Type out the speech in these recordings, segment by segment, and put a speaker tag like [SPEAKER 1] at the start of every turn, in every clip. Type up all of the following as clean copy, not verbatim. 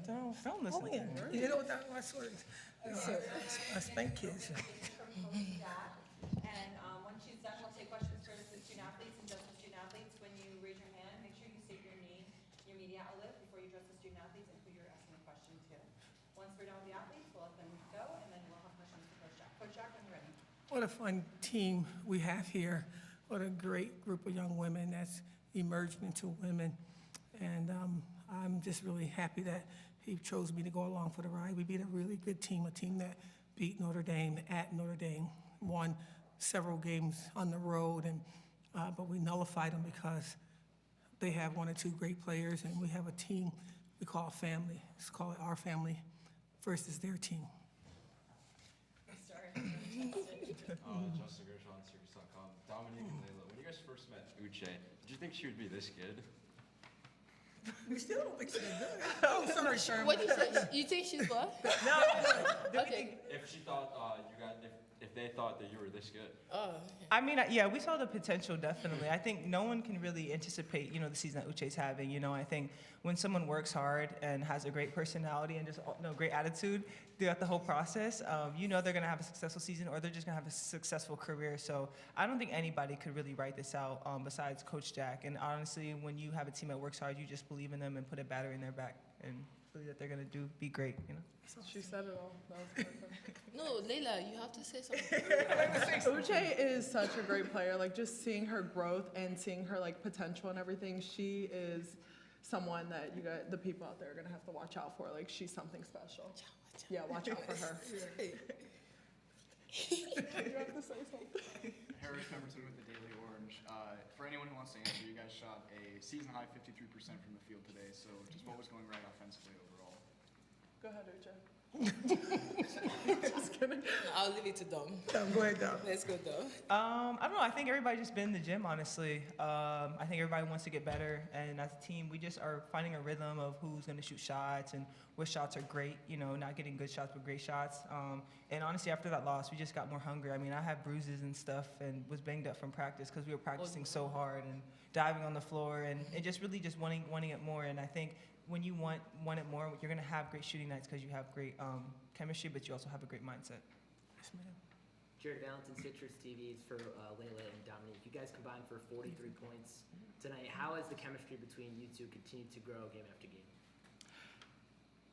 [SPEAKER 1] Don't listen to him.
[SPEAKER 2] You know, that's my sort of, I spank kids.
[SPEAKER 3] And when she's done, we'll take questions for the student athletes and just the student athletes. When you raise your hand, make sure you state your name, your media outlet before you address the student athletes and who you're asking the question to. Once we're done with the athletes, we'll let them go, and then we'll have questions for Coach Jack. Coach Jack, when you're ready.
[SPEAKER 2] What a fun team we have here. What a great group of young women that's emerged into women. And I'm just really happy that he chose me to go along for the ride. We beat a really good team, a team that beat Notre Dame at Notre Dame, won several games on the road, and but we nullified them because they have one or two great players, and we have a team we call family. Let's call it our family versus their team.
[SPEAKER 4] Justin Gershon, Syracuse.com. Dominique and Layla, when you guys first met Uche, did you think she would be this good?
[SPEAKER 2] We still don't think she's good. Oh, sorry, Sherman.
[SPEAKER 5] What you say? You think she's what?
[SPEAKER 2] No,
[SPEAKER 5] Okay.
[SPEAKER 4] If she thought if they thought that you were this good.
[SPEAKER 5] Oh.
[SPEAKER 1] I mean, yeah, we saw the potential, definitely. I think no one can really anticipate, the season that Uche's having. I think when someone works hard and has a great personality and just great attitude throughout the whole process, they're going to have a successful season or they're just going to have a successful career. So I don't think anybody could really write this out besides Coach Jack. And honestly, when you have a team that works hard, you just believe in them and put a battery in their back and believe that they're going to be great,
[SPEAKER 6] She said it all. That was perfect.
[SPEAKER 5] No, Layla, you have to say something.
[SPEAKER 6] Uche is such a great player. Like, just seeing her growth and seeing her, like, potential and everything, she is someone that the people out there are going to have to watch out for. Like, she's something special. Yeah, watch out for her. You have to say something.
[SPEAKER 7] Harris Pemberton with the Daily Orange. For anyone who wants to answer, you guys shot a season-high 53% from the field today, so just what was going right offensively overall?
[SPEAKER 6] Go ahead, Uche.
[SPEAKER 5] Just kidding. I'll leave it to Dom.
[SPEAKER 2] Go ahead, Dom.
[SPEAKER 5] Let's go, Dom.
[SPEAKER 1] I don't know. I think everybody just been in the gym, honestly. I think everybody wants to get better, and as a team, we just are finding a rhythm of who's going to shoot shots and what shots are great. Not getting good shots, but great shots. And honestly, after that loss, we just got more hungry. I mean, I had bruises and stuff, and was banged up from practice because we were practicing so hard and diving on the floor, and just really just wanting it more. And I think when you want it more, you're going to have great shooting nights because you have great chemistry, but you also have a great mindset.
[SPEAKER 2] Yes, ma'am.
[SPEAKER 8] Jared Valentin, Citrus TVs for Layla and Dominique. You guys combined for 43 points tonight. How has the chemistry between you two continued to grow game after game?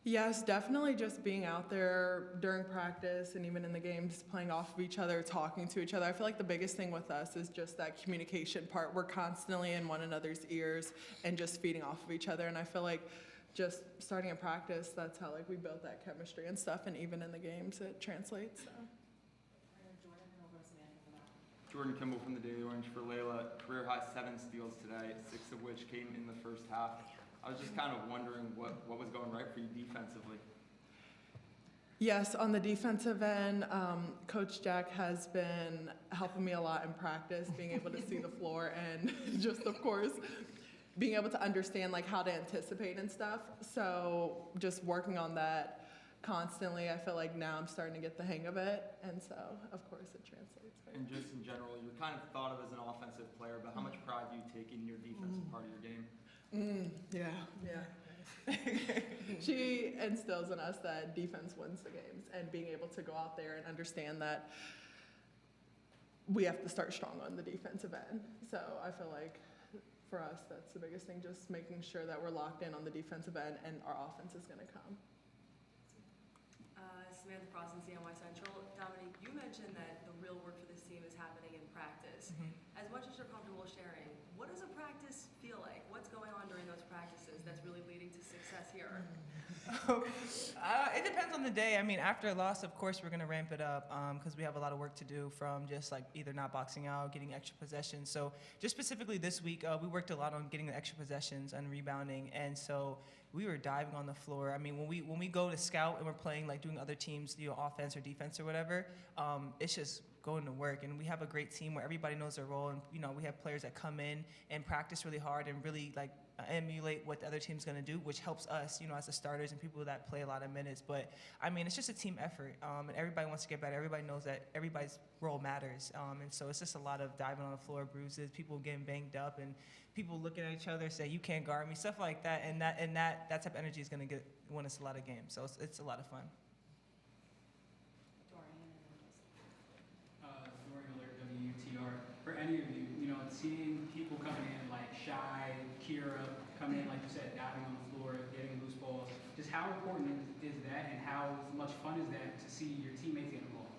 [SPEAKER 6] Yes, definitely just being out there during practice and even in the games, playing off of each other, talking to each other. I feel like the biggest thing with us is just that communication part. We're constantly in one another's ears and just feeding off of each other. And I feel like just starting in practice, that's how we built that chemistry and stuff. And even in the games, it translates. So.
[SPEAKER 9] Jordan Kimball from the Daily Orange for Layla. Career high 7 steals today, 6 of which came in the first half. I was just kind of wondering what was going right for you defensively.
[SPEAKER 6] Yes, on the defensive end, Coach Jack has been helping me a lot in practice, being able to see the floor and just, of course, being able to understand how to anticipate and stuff. So just working on that constantly, I feel like now I'm starting to get the hang of it. And so, of course, it translates.
[SPEAKER 9] And just in general, you're kind of thought of as an offensive player, but how much pride do you take in your defensive part of your game?
[SPEAKER 6] Yeah. She instills in us that defense wins the games, and being able to go out there and understand that we have to start strong on the defensive end. So I feel like for us, that's the biggest thing, just making sure that we're locked in on the defensive end and our offense is going to come.
[SPEAKER 10] Samantha Frost in CNY Central. Dominique, you mentioned that the real work for this team is happening in practice. As much as you're comfortable sharing, what does a practice feel like? What's going on during those practices that's really leading to success here?
[SPEAKER 1] It depends on the day. I mean, after a loss, of course, we're going to ramp it up because we have a lot of work to do from just either not boxing out, getting extra possessions. So just specifically this week, we worked a lot on getting the extra possessions and rebounding. And so we were diving on the floor. I mean, when we go to scout and we're playing, doing other teams, offense or defense or whatever, it's just going to work. And we have a great team where everybody knows their role. And, we have players that come in and practice really hard and really, emulate what the other team's going to do, which helps us, as the starters and people that play a lot of minutes. But, I mean, it's just a team effort, and everybody wants to get better. Everybody knows that everybody's role matters, and so it's just a lot of diving on the floor, bruises, people getting banged up, and people looking at each other, say, you can't guard me, stuff like that, and that type of energy is going to win us a lot of games. So it's a lot of fun.
[SPEAKER 11] Dorian Alert, WTR. For any of you, seeing people coming in like Shy, Kira, coming in, like you said, diving on the floor, getting loose balls, just how important is that, and how much fun is that to see your teammates get involved?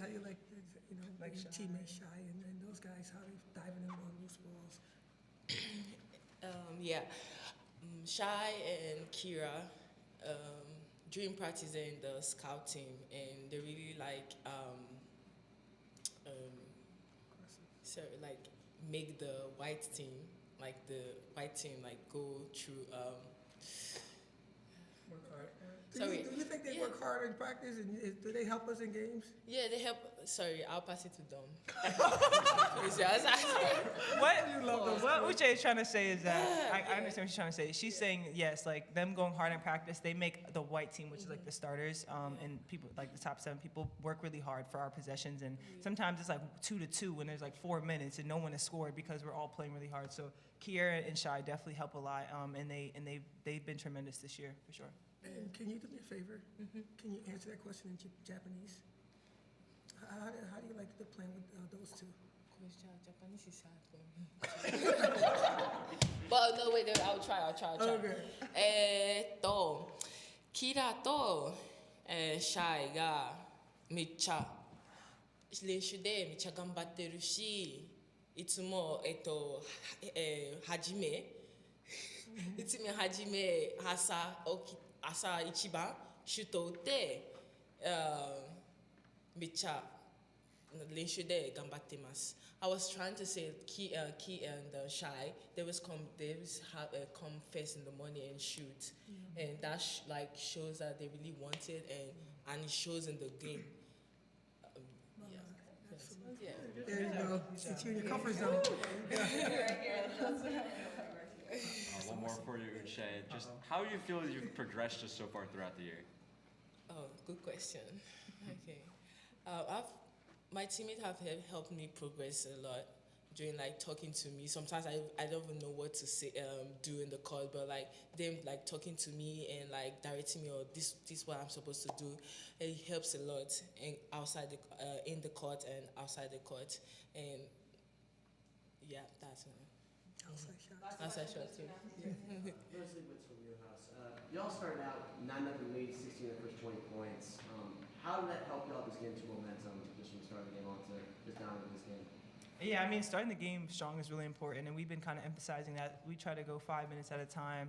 [SPEAKER 2] How you like
[SPEAKER 1] Like
[SPEAKER 2] your
[SPEAKER 1] Shy.
[SPEAKER 2] teammates Shy and those guys, how they diving in on loose balls?
[SPEAKER 5] Yeah. Shai and Kira, during practice they're in the scout team, and they really make the white team, go through.
[SPEAKER 2] Work hard.
[SPEAKER 5] Sorry.
[SPEAKER 2] Do you think they work hard in practice, and do they help us in games?
[SPEAKER 5] Yeah, they help. Sorry, I'll pass it to Dom.
[SPEAKER 1] What Uche is trying to say is that, I understand what she's trying to say. She's saying, yes, like them going hard in practice, they make the white team, which is like the starters, and people, like the top 7 people, work really hard for our possessions. And sometimes it's like 2-2 when there's like 4 minutes and no one has scored because we're all playing really hard. So Kiera and Shai definitely help a lot, and they've been tremendous this year, for sure.
[SPEAKER 2] And can you do me a favor? Can you answer that question in Japanese? How do you like the playing with those two?
[SPEAKER 5] Japanese is hard for me. But no, wait, I'll try.
[SPEAKER 2] Okay.
[SPEAKER 5] キラと、シャイがめっちゃ練習でめっちゃ頑張ってるし、いつも初め朝一番シュート打ってめっちゃ練習で頑張ってます。I was trying to say Key and Shy, they was come first in the morning and shoot, and that shows that they really want it, and it shows in the game.
[SPEAKER 2] There you go. Get you in your comfort zone.
[SPEAKER 4] One more for you, Uche. Just how do you feel you've progressed just so far throughout the year?
[SPEAKER 5] Oh, good question. Okay. My teammates have helped me progress a lot during talking to me. Sometimes I don't even know what to say, do in the court, but them talking to me and directing me, or this is what I'm supposed to do. It helps a lot in the court and outside the court. And yeah, that's outside shot too.
[SPEAKER 12] Mostly what's from your house. Y'all started out 9-0 lead, 16 the first 20 points. How did that help y'all just get into momentum just from the start of the game on to just down to this game?
[SPEAKER 1] Yeah, I mean, starting the game strong is really important, and we've been kind of emphasizing that. We try to go 5 minutes at a time,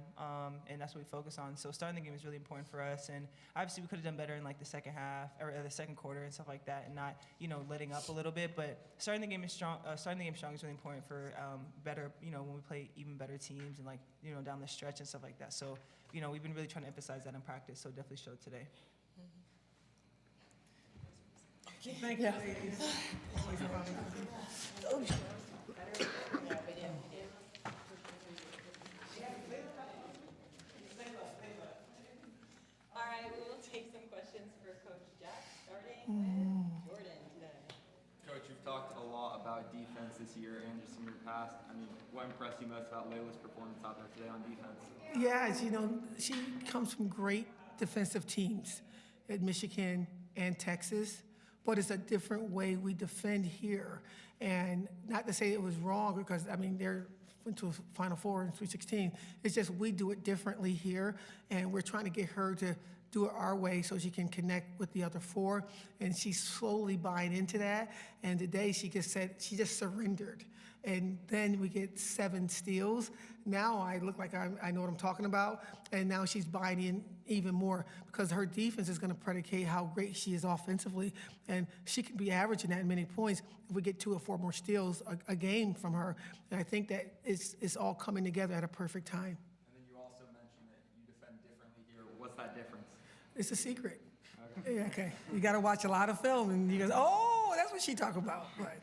[SPEAKER 1] and that's what we focus on. So starting the game is really important for us, and obviously we could have done better in the second half or the second quarter and stuff like that, and not letting up a little bit. But starting the game strong is really important for better, when we play even better teams and down the stretch and stuff like that. So we've been really trying to emphasize that in practice. So definitely showed today.
[SPEAKER 2] Thank you, ladies. Always a lot of
[SPEAKER 3] All right, we will take some questions for Coach Jack, starting with Jordan today.
[SPEAKER 9] Coach, you've talked a lot about defense this year and just in your past. I mean, what impressed you most about Layla's performance out there today on defense?
[SPEAKER 2] Yes, she comes from great defensive teams at Michigan and Texas, but it's a different way we defend here. And not to say it was wrong, because, they're went to a Final Four in 316. It's just we do it differently here, and we're trying to get her to do it our way so she can connect with the other 4, and she's slowly buying into that. And today she just surrendered. And then we get 7 steals. Now I look like I know what I'm talking about, and now she's buying in even more because her defense is going to predicate how great she is offensively, and she can be averaging that many points if we get 2 or 4 more steals a game from her. And I think that it's all coming together at a perfect time.
[SPEAKER 9] And then you also mentioned that you defend differently here. What's that difference?
[SPEAKER 2] It's a secret. Okay. Yeah, okay. You got to watch a lot of film, and you go, oh! Oh, that's what she talking about. Right.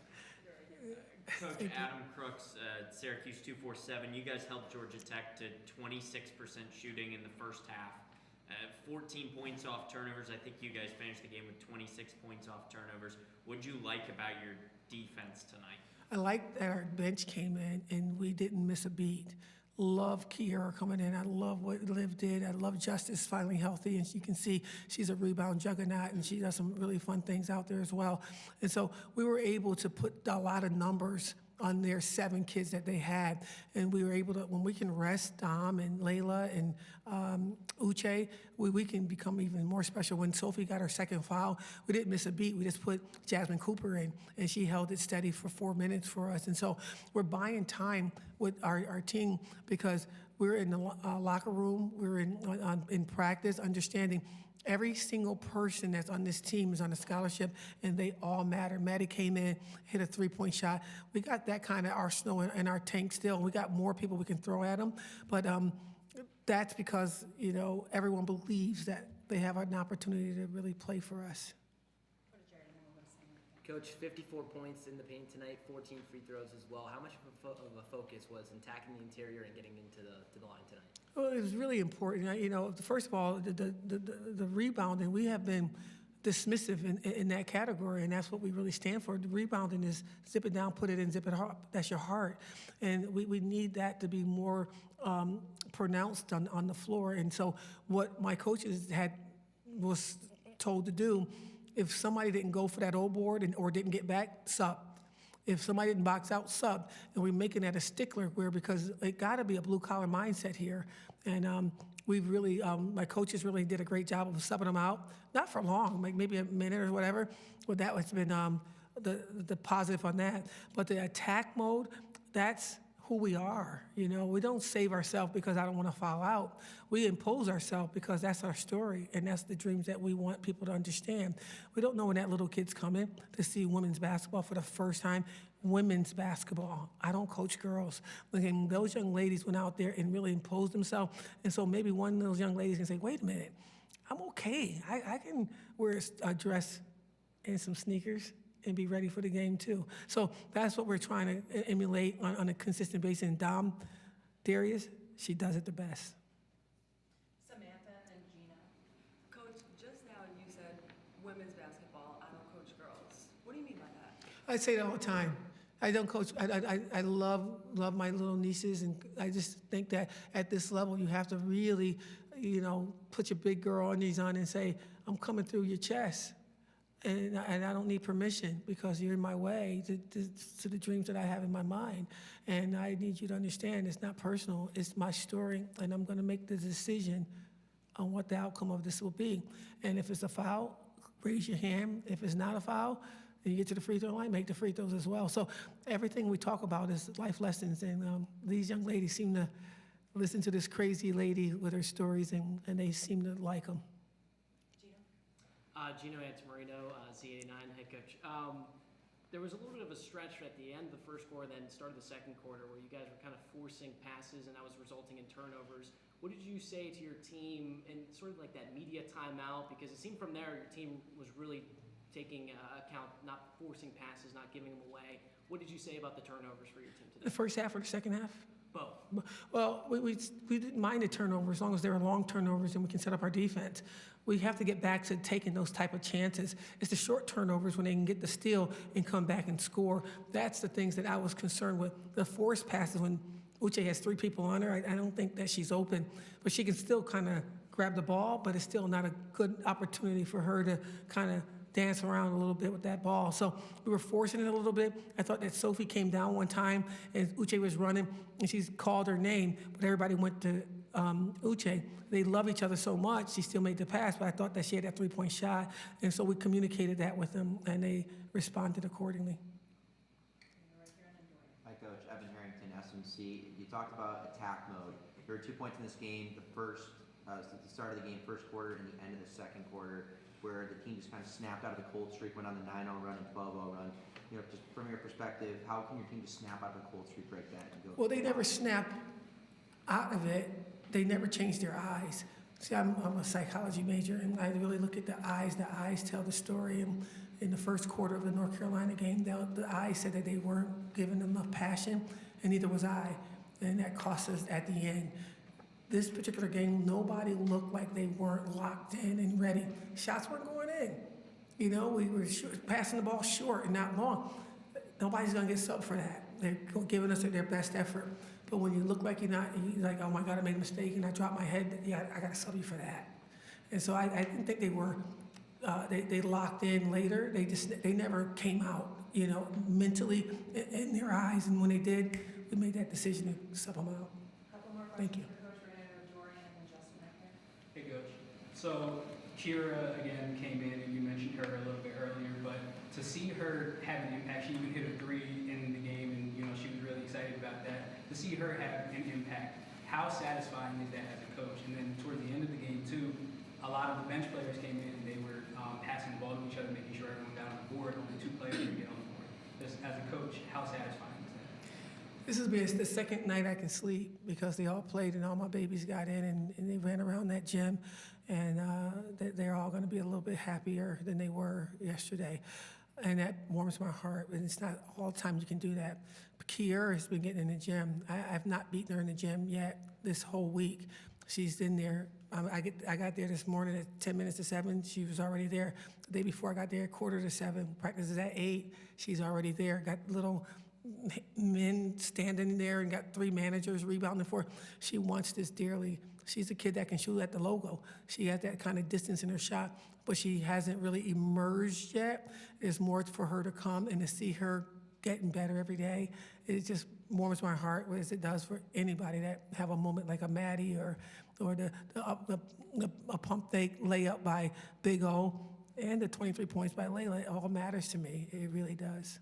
[SPEAKER 13] Coach Adam Crooks, Syracuse 247. You guys helped Georgia Tech to 26% shooting in the first half. 14 points off turnovers. I think you guys finished the game with 26 points off turnovers. What'd you like about your defense tonight?
[SPEAKER 2] I like that our bench came in and we didn't miss a beat. Love Kiara coming in. I love what Liv did. I love Justice finally healthy, and you can see she's a rebound juggernaut, and she does some really fun things out there as well. And so we were able to put a lot of numbers on their 7 kids that they had, and we were able to, when we can rest Dom and Layla and Uche, we can become even more special. When Sophie got her second foul, we didn't miss a beat. We just put Jasmine Cooper in, and she held it steady for 4 minutes for us. And so we're buying time with our team because we're in the locker room, we're in practice, understanding every single person that's on this team is on a scholarship, and they all matter. Maddie came in, hit a 3-point shot. We got that kind of arsenal in our tank still. We got more people we can throw at them, but that's because, you know, everyone believes that they have an opportunity to really play for us.
[SPEAKER 8] Coach, 54 points in the paint tonight, 14 free throws as well. How much of a focus was in attacking the interior and getting into the line tonight?
[SPEAKER 2] Well, it was really important. You know, first of all, the rebounding, we have been dismissive in that category, and that's what we really stand for. The rebounding is zip it down, put it in, zip it up. That's your heart. And we need that to be more pronounced on the floor. And so what my coaches was told to do, if somebody didn't go for that old board or didn't get back, sub. If somebody didn't box out, sub. And we're making that a stickler because it got to be a blue-collar mindset here. And we've really, my coaches really did a great job of subbing them out. Not for long, like maybe a minute or whatever, but that has been the positive on that. But the attack mode, that's who we are. You know, we don't save ourselves because I don't want to foul out. We impose ourselves because that's our story, and that's the dreams that we want people to understand. We don't know when that little kid's coming to see women's basketball for the first time. Women's basketball. I don't coach girls. And those young ladies went out there and really imposed themselves. And so maybe one of those young ladies can say, wait a minute, I'm okay. I can wear a dress and some sneakers and be ready for the game too. So that's what we're trying to emulate on a consistent basis. And Dom, Darius, she does it the best.
[SPEAKER 10] Samantha and Gina. Coach, just now you said women's basketball, I don't coach girls. What do you mean by that?
[SPEAKER 2] I say it all the time. I don't coach. I love my little nieces, and I just think that at this level you have to really, you know, put your big girl undies on and say, I'm coming through your chest. And I don't need permission because you're in my way to the dreams that I have in my mind. And I need you to understand it's not personal, it's my story, and I'm gonna make the decision on what the outcome of this will be. And if it's a foul, raise your hand. If it's not a foul, and you get to the free throw line, make the free throws as well. So everything we talk about is life lessons, and these young ladies seem to listen to this crazy lady with her stories, and they seem to like them.
[SPEAKER 14] Gino Antamarino, Z89 head coach. There was a little bit of a stretch at the end of the first quarter, then started the second quarter, where you guys were kind of forcing passes, and that was resulting in turnovers. What did you say to your team in sort of like that media timeout? Because it seemed from there your team was really taking account, not forcing passes, not giving them away. What did you say about the turnovers for your team today?
[SPEAKER 2] The first half or the second half?
[SPEAKER 14] Both.
[SPEAKER 2] Well, we didn't mind the turnovers as long as they were long turnovers and we can set up our defense. We have to get back to taking those type of chances. It's the short turnovers when they can get the steal and come back and score. That's the things that I was concerned with. The forced passes when Uche has 3 people on her, I don't think that she's open. But she can still kind of grab the ball, but it's still not a good opportunity for her to kind of dance around a little bit with that ball. So we were forcing it a little bit. I thought that Sophie came down one time and Uche was running and she's called her name, but everybody went to Uche. They love each other so much, she still made the pass, but I thought that she had that 3-point shot. And so we communicated that with them and they responded accordingly.
[SPEAKER 15] Hi, Coach. Evan Harrington, SMC. You talked about attack mode. There were 2 points in this game, the first, since the start of the game, first quarter and the end of the second quarter, where the team just kind of snapped out of the cold streak, went on the 9-0 run and 12-0 run. You know, just from your perspective, how can your team just snap out of the cold streak, break that, and go?
[SPEAKER 2] Well, they never snapped out of it. They never changed their eyes. See, I'm a psychology major, and I really look at the eyes. The eyes tell the story, in the first quarter of the North Carolina game. The eyes said that they weren't giving enough passion, and neither was I, and that cost us at the end. This particular game, nobody looked like they weren't locked in and ready. Shots weren't going in. You know, we were passing the ball short and not long. Nobody's gonna get subbed for that. They're giving us their best effort. But when you look like you're like, oh my God, I made a mistake and I dropped my head, yeah, I gotta sub you for that. And so I didn't think they were, they locked in later. They never came out, you know, mentally in their eyes. And when they did, we made that decision to sub them out.
[SPEAKER 3] Couple more
[SPEAKER 2] Thank you.
[SPEAKER 3] questions for Coach Renee, Dorian, and then Justin right here.
[SPEAKER 11] Hey, Coach. So Kira, again, came in, and you mentioned her a little bit earlier, but to see her have an impact, she even hit a 3 in the game, and, you know, she was really excited about that. To see her have an impact, how satisfying is that as a coach? And then towards the end of the game, too, a lot of the bench players came in, and they were passing the ball to each other, making sure everyone got on the board. Only 2 players would get on the board. Just as a coach, how satisfying is that?
[SPEAKER 2] This has been the second night I can sleep because they all played and all my babies got in and they ran around that gym, and they're all going to be a little bit happier than they were yesterday. And that warms my heart, and it's not all the time you can do that. But Kiera has been getting in the gym. I've not beaten her in the gym yet this whole week. She's in there. I got there this morning at 10 minutes to 7. She was already there. The day before I got there at 6:45. Practice is at 8. She's already there. Got little men standing there and got 3 managers rebounding for her. She wants this dearly. She's a kid that can shoot at the logo. She has that kind of distance in her shot, but she hasn't really emerged yet. There's more for her to come, and to see her getting better every day, it just warms my heart, as it does for anybody that have a moment like a Maddie or a pump fake layup by Big O and the 23 points by Layla. It all matters to me. It really does.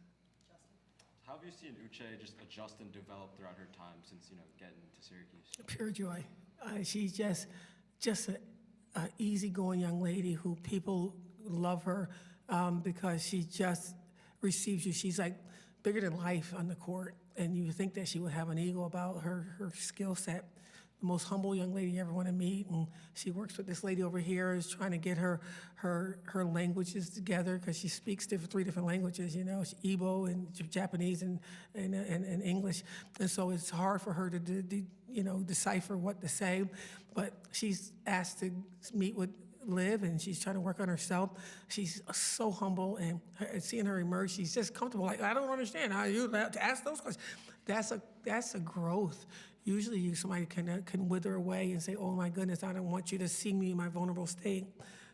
[SPEAKER 4] How have you seen Uche just adjust and develop throughout her time since, you know, getting to Syracuse?
[SPEAKER 2] Pure joy. She's just an easygoing young lady who people love her because she just receives you. She's like bigger than life on the court, and you think that she would have an ego about her skill set. The most humble young lady you ever want to meet, and she works with this lady over here, is trying to get her languages together because she speaks 3 different languages, you know, Igbo and Japanese and English, and so it's hard for her to decipher what to say. But she's asked to meet with Liv, and she's trying to work on herself. She's so humble, and seeing her emerge, she's just comfortable. Like, I don't understand how you have to ask those questions. That's a growth. Usually somebody can wither away and say, oh my goodness, I don't want you to see me in my vulnerable state.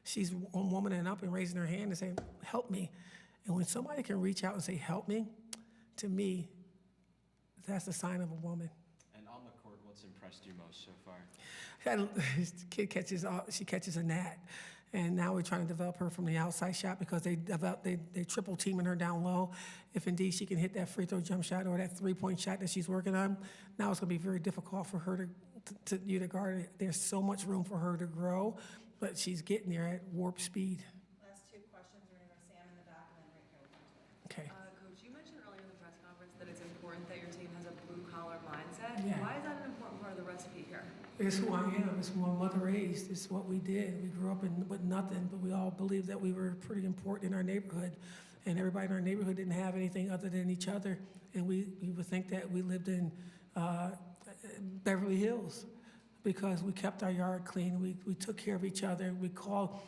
[SPEAKER 2] She's womaning up and raising her hand and saying, help me. And when somebody can reach out and say, help me, to me, that's a sign of a woman.
[SPEAKER 4] And on the court, what's impressed you most so far?
[SPEAKER 2] Kid catches a gnat. And now we're trying to develop her from the outside shot because they triple teaming her down low. If indeed she can hit that free throw jump shot or that 3-point shot that she's working on, now it's going to be very difficult for her to guard it. There's so much room for her to grow, but she's getting there at warp speed.
[SPEAKER 3] Last 2 questions. We're going to go Sam in the back and then right here with you.
[SPEAKER 2] Okay.
[SPEAKER 10] Coach, you mentioned earlier in the press conference that it's important that your team has a blue-collar mindset.
[SPEAKER 2] Yeah.
[SPEAKER 10] Why is that an important part of the recipe here?
[SPEAKER 2] It's who I am. It's who my mother raised. It's what we did. We grew up with nothing, but we all believed that we were pretty important in our neighborhood. And everybody in our neighborhood didn't have anything other than each other. And we would think that we lived in Beverly Hills because we kept our yard clean. We took care of each other. We called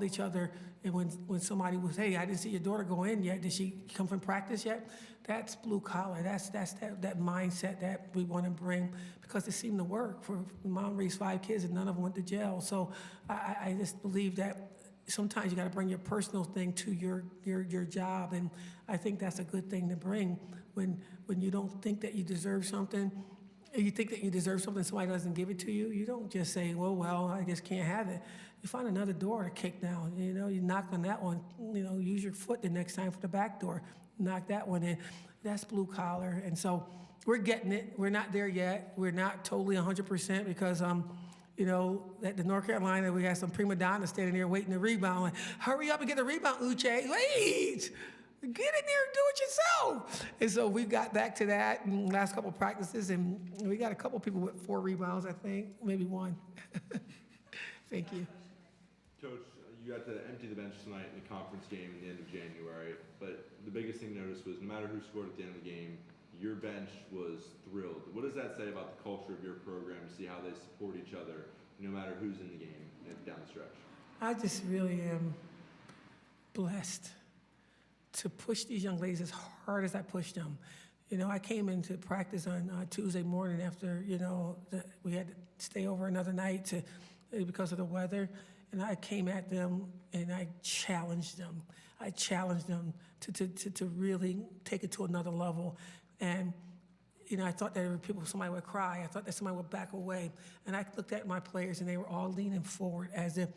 [SPEAKER 2] each other. And when somebody was, hey, I didn't see your daughter go in yet. Did she come from practice yet? That's blue collar. That's that mindset that we want to bring because it seemed to work. For mom raised 5 kids and none of them went to jail. So I just believe that sometimes you got to bring your personal thing to your job, and I think that's a good thing to bring when you don't think that you deserve something. You think that you deserve something, somebody doesn't give it to you. You don't just say, well, I just can't have it. You find another door to kick down. You know, you knock on that one. You know, use your foot the next time for the back door. Knock that one in. That's blue collar, and so we're getting it. We're not there yet. We're not totally 100% because you know, at the North Carolina, we had some prima donnas standing there waiting to rebound. Like, hurry up and get the rebound, Uche. Wait! Get in there and do it yourself. And so we got back to that in the last couple of practices, and we got a couple people with 4 rebounds, I think, maybe 1. Thank you.
[SPEAKER 16] Coach, you got to empty the bench tonight in the conference game in the end of January, but the biggest thing noticed was no matter who scored at the end of the game, your bench was thrilled. What does that say about the culture of your program to see how they support each other no matter who's in the game down the stretch?
[SPEAKER 2] I just really am blessed to push these young ladies as hard as I pushed them. You know, I came into practice on Tuesday morning after, you know, we had to stay over another night because of the weather. And I came at them and I challenged them. I challenged them to really take it to another level. And, you know, I thought that somebody would cry. I thought that somebody would back away. And I looked at my players and they were all leaning forward as if,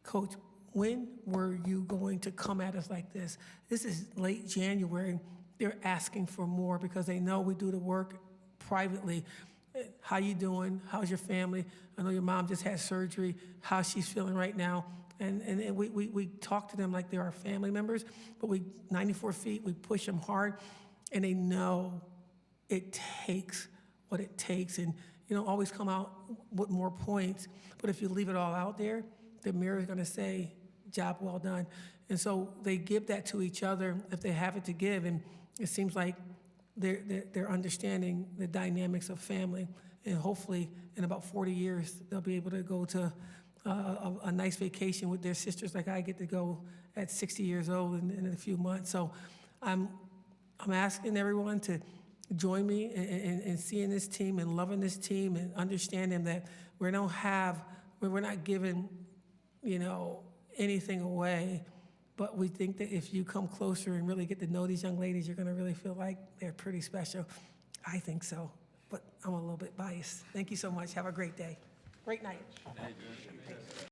[SPEAKER 2] Coach, when were you going to come at us like this? This is late January. They're asking for more because they know we do the work privately. How you doing? How's your family? I know your mom just had surgery. How she's feeling right now? And we talk to them like they're our family members, but 94 feet, we push them hard, and they know it takes what it takes. And you don't always come out with more points, but if you leave it all out there, the mirror is gonna say, job well done. And so they give that to each other if they have it to give, and it seems like they're understanding the dynamics of family, and hopefully in about 40 years they'll be able to go to a nice vacation with their sisters like I get to go at 60 years old in a few months. So I'm asking everyone to join me in seeing this team and loving this team and understanding that we're not giving, you know, anything away. But we think that if you come closer and really get to know these young ladies, you're going to really feel like they're pretty special. I think so, but I'm a little bit biased. Thank you so much. Have a great day. Great night.